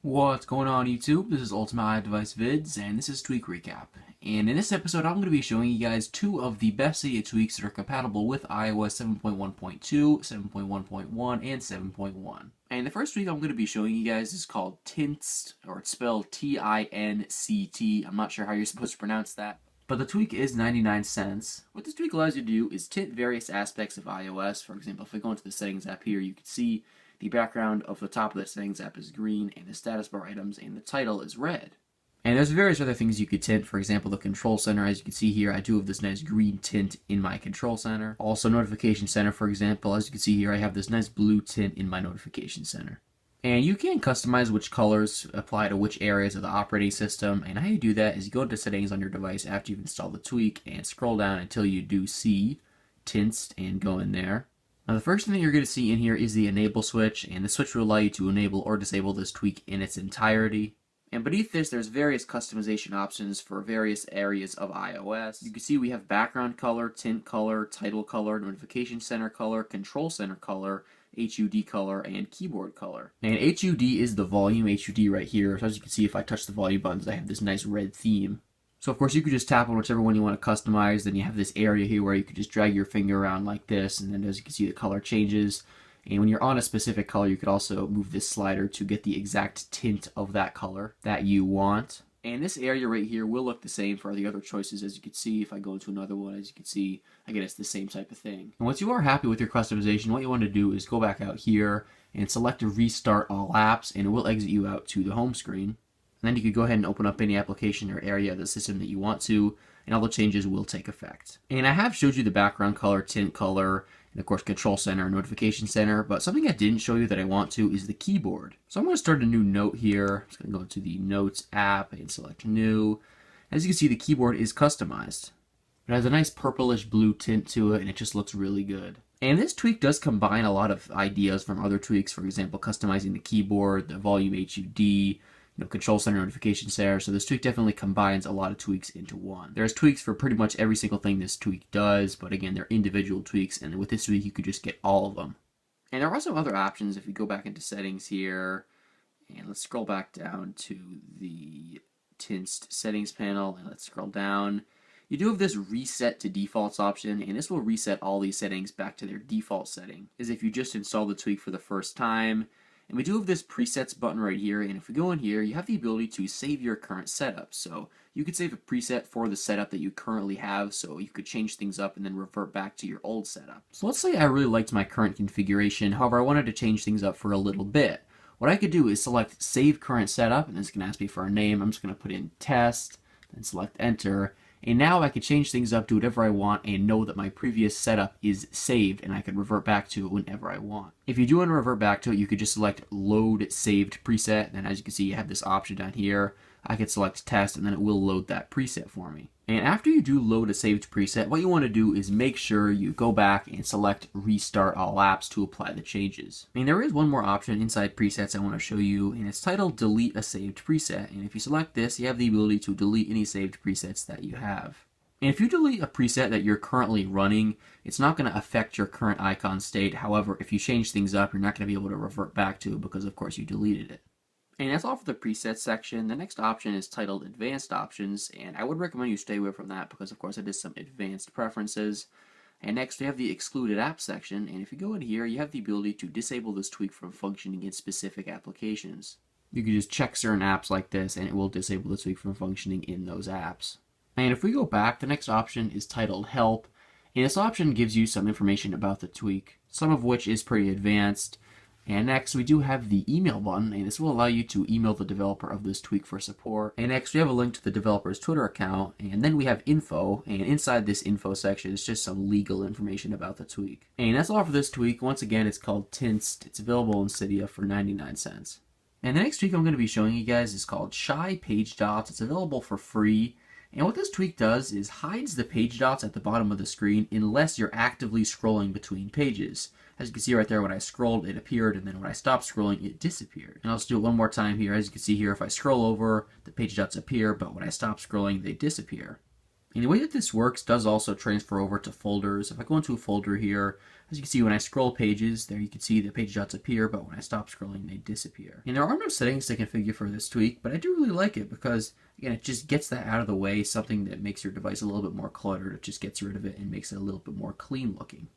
What's going on YouTube? This is UltimateiDeviceVids and this is Tweak Recap. And in this episode I'm going to be showing you guys two of the best Cydia tweaks that are compatible with iOS 7.1.2, 7.1.1, and 7.1. And the first tweak I'm going to be showing you guys is called Tinct, or it's spelled T-I-N-C-T. I'm not sure how you're supposed to pronounce that. But the tweak is 99 cents. What this tweak allows you to do is tint various aspects of iOS. For example, if we go into the settings app here, you can see the background of the top of the settings app is green, and the status bar items and the title is red. And there's various other things you could tint. For example, the control center, as you can see here, I do have this nice green tint in my control center. Also, notification center, for example, as you can see here, I have this nice blue tint in my notification center. And you can customize which colors apply to which areas of the operating system. And how you do that is you go into settings on your device after you've installed the tweak and scroll down until you do see tints and go in there. Now the first thing that you're going to see in here is the enable switch, and the switch will allow you to enable or disable this tweak in its entirety. And beneath this there's various customization options for various areas of iOS. You can see we have background color, tint color, title color, notification center color, control center color, HUD color, and keyboard color. And HUD is the volume HUD right here. So as you can see, if I touch the volume buttons, I have this nice red theme. So of course you could just tap on whichever one you want to customize. Then you have this area here where you could just drag your finger around like this, and then as you can see the color changes. And when you're on a specific color, you could also move this slider to get the exact tint of that color that you want. And this area right here will look the same for the other choices. As you can see, if I go into another one, as you can see, again, it's the same type of thing. And once you are happy with your customization, what you want to do is go back out here and select to restart all apps, and it will exit you out to the home screen. And then you could go ahead and open up any application or area of the system that you want to, and all the changes will take effect. And I have showed you the background color, tint color, and of course control center, notification center, but something I didn't show you that I want to is the keyboard. So I'm going to start a new note here. I'm just going to go into the Notes app and select New. As you can see, the keyboard is customized. It has a nice purplish blue tint to it, and it just looks really good. And this tweak does combine a lot of ideas from other tweaks, for example, customizing the keyboard, the volume HUD, control center, notification center. So this tweak definitely combines a lot of tweaks into one. There's tweaks for pretty much every single thing this tweak does, but again, they're individual tweaks, and with this tweak, you could just get all of them. And there are also other options if we go back into settings here, and let's scroll back down to the Tinct settings panel, and let's scroll down. You do have this reset to defaults option, and this will reset all these settings back to their default setting, as if you just installed the tweak for the first time. And we do have this presets button right here, and if we go in here, you have the ability to save your current setup. So you could save a preset for the setup that you currently have, so you could change things up and then revert back to your old setup. So let's say I really liked my current configuration, however I wanted to change things up for a little bit. What I could do is select Save Current Setup, and it's going to ask me for a name. I'm just going to put in Test, then select Enter. And now I can change things up to whatever I want and know that my previous setup is saved, and I can revert back to it whenever I want. If you do want to revert back to it, you could just select Load Saved Preset. And as you can see, you have this option down here. I could select Test, and then it will load that preset for me. And after you do load a saved preset, what you want to do is make sure you go back and select Restart All Apps to apply the changes. And there is one more option inside presets I want to show you, and it's titled Delete a Saved Preset. And if you select this, you have the ability to delete any saved presets that you have. And if you delete a preset that you're currently running, it's not going to affect your current icon state. However, if you change things up, you're not going to be able to revert back to it because, of course, you deleted it. And that's all for the presets section. The next option is titled Advanced Options, and I would recommend you stay away from that because, of course, it is some advanced preferences. And next we have the Excluded Apps section, and if you go in here, you have the ability to disable this tweak from functioning in specific applications. You can just check certain apps like this, and it will disable the tweak from functioning in those apps. And if we go back, the next option is titled Help, and this option gives you some information about the tweak, some of which is pretty advanced. And next we do have the email button, and this will allow you to email the developer of this tweak for support. And next we have a link to the developer's Twitter account, and then we have info, and inside this info section is just some legal information about the tweak. And that's all for this tweak. Once again, it's called Tinct. It's available in Cydia for 99 cents. And the next tweak I'm going to be showing you guys is called Shy Page Dots. It's available for free. And what this tweak does is hides the page dots at the bottom of the screen unless you're actively scrolling between pages. As you can see right there, when I scrolled, it appeared, and then when I stopped scrolling, it disappeared. And I'll just do it one more time here. As you can see here, if I scroll over, the page dots appear, but when I stop scrolling, they disappear. And the way that this works does also transfer over to folders. If I go into a folder here, as you can see, when I scroll pages, there you can see the page dots appear, but when I stop scrolling, they disappear. And there are no settings to configure for this tweak, but I do really like it because, again, it just gets that out of the way, something that makes your device a little bit more cluttered. It just gets rid of it and makes it a little bit more clean looking.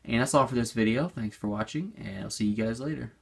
And that's all for this video. Thanks for watching, and I'll see you guys later.